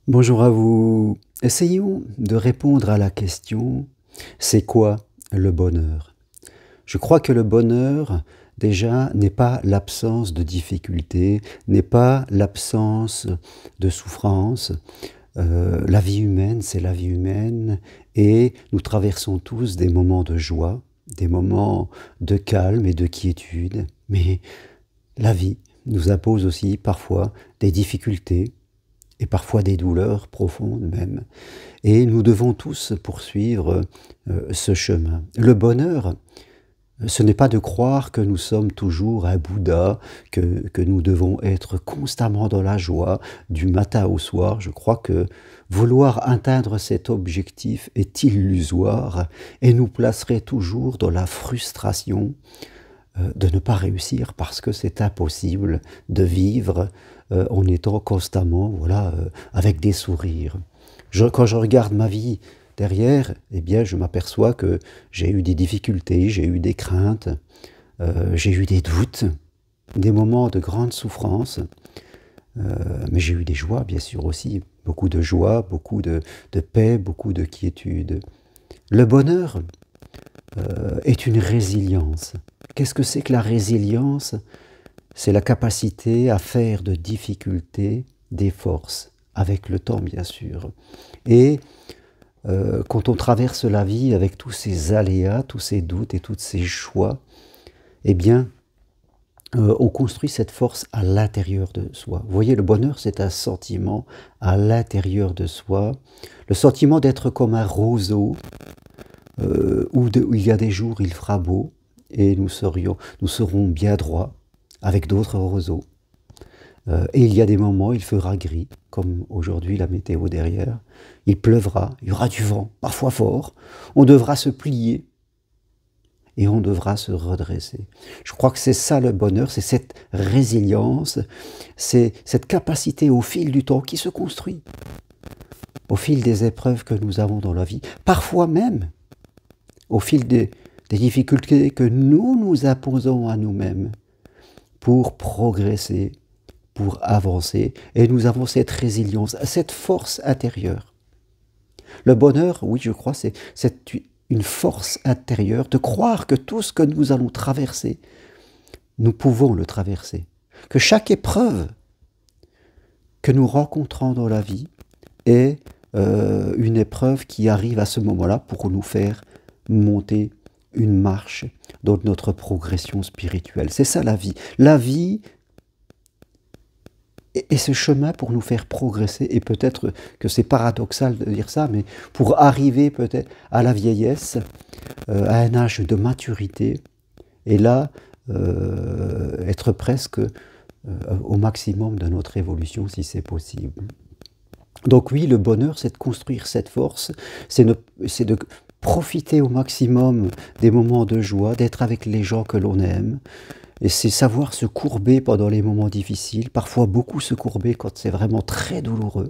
Bonjour à vous. Essayons de répondre à la question, c'est quoi le bonheur? Je crois que le bonheur, déjà, n'est pas l'absence de difficultés, n'est pas l'absence de souffrance. La vie humaine, c'est la vie humaine et nous traversons tous des moments de joie, des moments de calme et de quiétude. Mais la vie nous impose aussi parfois des difficultés, et parfois des douleurs profondes même. Et nous devons tous poursuivre ce chemin. Le bonheur, ce n'est pas de croire que nous sommes toujours un Bouddha, que nous devons être constamment dans la joie du matin au soir. Je crois que vouloir atteindre cet objectif est illusoire et nous placerait toujours dans la frustration de ne pas réussir parce que c'est impossible de vivre en étant constamment avec des sourires. Quand je regarde ma vie derrière, eh bien, je m'aperçois que j'ai eu des difficultés, j'ai eu des craintes, j'ai eu des doutes, des moments de grande souffrance, mais j'ai eu des joies, bien sûr aussi, beaucoup de joie, beaucoup de paix, beaucoup de quiétude. Le bonheur est une résilience. Qu'est-ce que c'est que la résilience? C'est la capacité à faire de difficultés des forces, avec le temps bien sûr. Et quand on traverse la vie avec tous ces aléas, tous ces doutes et tous ces choix, eh bien, on construit cette force à l'intérieur de soi. Vous voyez, le bonheur, c'est un sentiment à l'intérieur de soi, le sentiment d'être comme un roseau, où il y a des jours il fera beau, et nous serons bien droits, avec d'autres roseaux. Et il y a des moments, il fera gris, comme aujourd'hui la météo derrière. Il pleuvra, il y aura du vent, parfois fort. On devra se plier et on devra se redresser. Je crois que c'est ça le bonheur, c'est cette résilience, c'est cette capacité au fil du temps qui se construit, au fil des épreuves que nous avons dans la vie, parfois même au fil des difficultés que nous nous imposons à nous-mêmes pour progresser, pour avancer, et nous avons cette résilience, cette force intérieure. Le bonheur, oui, je crois, c'est une force intérieure de croire que tout ce que nous allons traverser, nous pouvons le traverser. Que chaque épreuve que nous rencontrons dans la vie est une épreuve qui arrive à ce moment-là pour nous faire monter une marche dans notre progression spirituelle. C'est ça la vie. La vie est ce chemin pour nous faire progresser, et peut-être que c'est paradoxal de dire ça, mais pour arriver peut-être à la vieillesse, à un âge de maturité, et là, être presque au maximum de notre évolution, si c'est possible. Donc oui, le bonheur, c'est de construire cette force, c'est de profiter au maximum des moments de joie, d'être avec les gens que l'on aime, et c'est savoir se courber pendant les moments difficiles, parfois beaucoup se courber quand c'est vraiment très douloureux,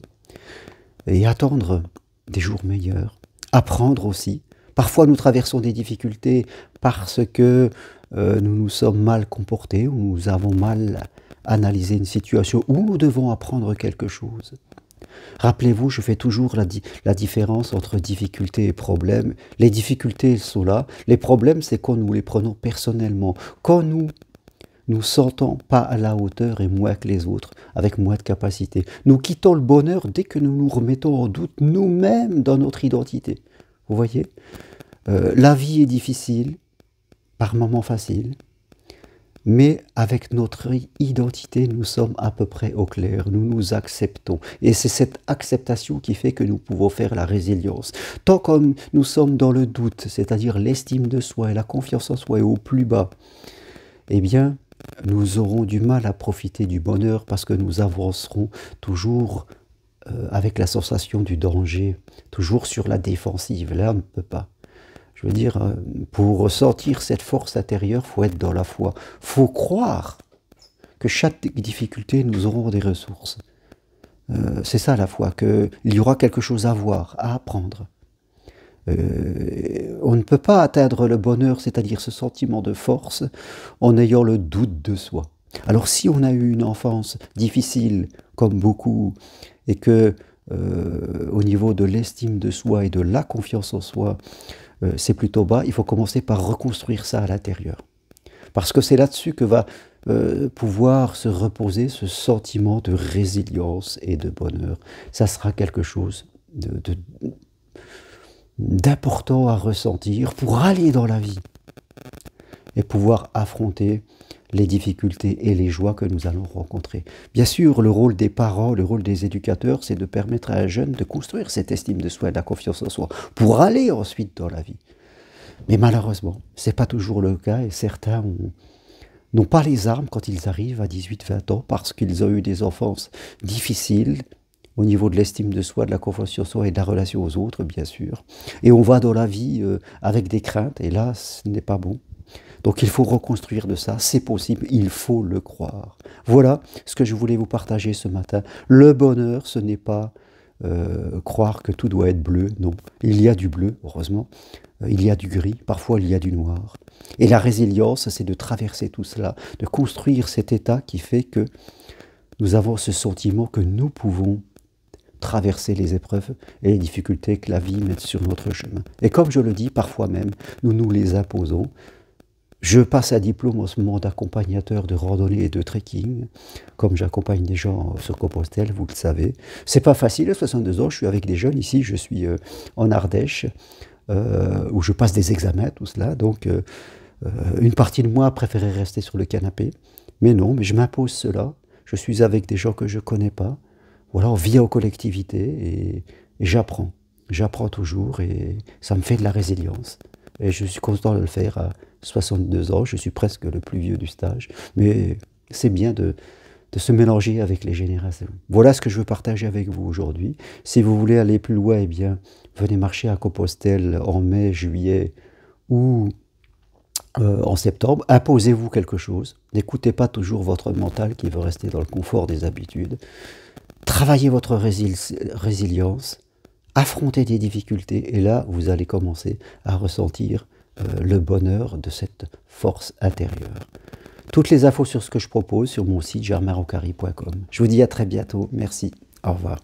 et attendre des jours meilleurs, apprendre aussi. Parfois nous traversons des difficultés parce que nous nous sommes mal comportés, ou nous avons mal analysé une situation, où nous devons apprendre quelque chose. Rappelez-vous, je fais toujours la différence entre difficultés et problèmes. Les difficultés sont là. Les problèmes, c'est quand nous les prenons personnellement. Quand nous sentons pas à la hauteur et moins que les autres, avec moins de capacité. Nous quittons le bonheur dès que nous nous remettons en doute nous-mêmes dans notre identité. Vous voyez, la vie est difficile, par moments facile. Mais avec notre identité, nous sommes à peu près au clair, nous nous acceptons. Et c'est cette acceptation qui fait que nous pouvons faire la résilience. Tant que nous sommes dans le doute, c'est-à-dire l'estime de soi et la confiance en soi est au plus bas, eh bien, nous aurons du mal à profiter du bonheur parce que nous avancerons toujours avec la sensation du danger, toujours sur la défensive. Là, on ne peut pas. Je veux dire, pour ressentir cette force intérieure, il faut être dans la foi. Il faut croire que chaque difficulté, nous aurons des ressources. C'est ça la foi, qu'il y aura quelque chose à voir, à apprendre. On ne peut pas atteindre le bonheur, c'est-à-dire ce sentiment de force, en ayant le doute de soi. Alors si on a eu une enfance difficile, comme beaucoup, et que au niveau de l'estime de soi et de la confiance en soi, c'est plutôt bas, il faut commencer par reconstruire ça à l'intérieur. Parce que c'est là-dessus que va pouvoir se reposer ce sentiment de résilience et de bonheur. Ça sera quelque chose d'important à ressentir pour aller dans la vie et pouvoir affronter les difficultés et les joies que nous allons rencontrer. Bien sûr, le rôle des parents, le rôle des éducateurs, c'est de permettre à un jeune de construire cette estime de soi et de la confiance en soi pour aller ensuite dans la vie. Mais malheureusement, ce n'est pas toujours le cas et certains n'ont pas les armes quand ils arrivent à 18-20 ans parce qu'ils ont eu des enfances difficiles au niveau de l'estime de soi, de la confiance en soi et de la relation aux autres, bien sûr. Et on va dans la vie avec des craintes et là, ce n'est pas bon. Donc il faut reconstruire de ça, c'est possible, il faut le croire. Voilà ce que je voulais vous partager ce matin. Le bonheur, ce n'est pas croire que tout doit être bleu, non. Il y a du bleu, heureusement, il y a du gris, parfois il y a du noir. Et la résilience, c'est de traverser tout cela, de construire cet état qui fait que nous avons ce sentiment que nous pouvons traverser les épreuves et les difficultés que la vie met sur notre chemin. Et comme je le dis, parfois même, nous nous les imposons. Je passe un diplôme en ce moment d'accompagnateur de randonnée et de trekking, comme j'accompagne des gens sur Compostelle, vous le savez. C'est pas facile, à 62 ans, je suis avec des jeunes ici, je suis en Ardèche, où je passe des examens, tout cela. Donc, une partie de moi préférait rester sur le canapé, mais non, mais je m'impose cela. Je suis avec des gens que je ne connais pas. Voilà, on vit en collectivité et j'apprends. J'apprends toujours et ça me fait de la résilience. Et je suis content de le faire à 62 ans, je suis presque le plus vieux du stage, mais c'est bien de se mélanger avec les générations. Voilà ce que je veux partager avec vous aujourd'hui. Si vous voulez aller plus loin, eh bien, venez marcher à Compostelle en mai, juillet ou en septembre. Imposez-vous quelque chose. N'écoutez pas toujours votre mental qui veut rester dans le confort des habitudes. Travaillez votre résilience. Affrontez des difficultés et là, vous allez commencer à ressentir le bonheur de cette force intérieure. Toutes les infos sur ce que je propose sur mon site germainrocari.com. Je vous dis à très bientôt. Merci. Au revoir.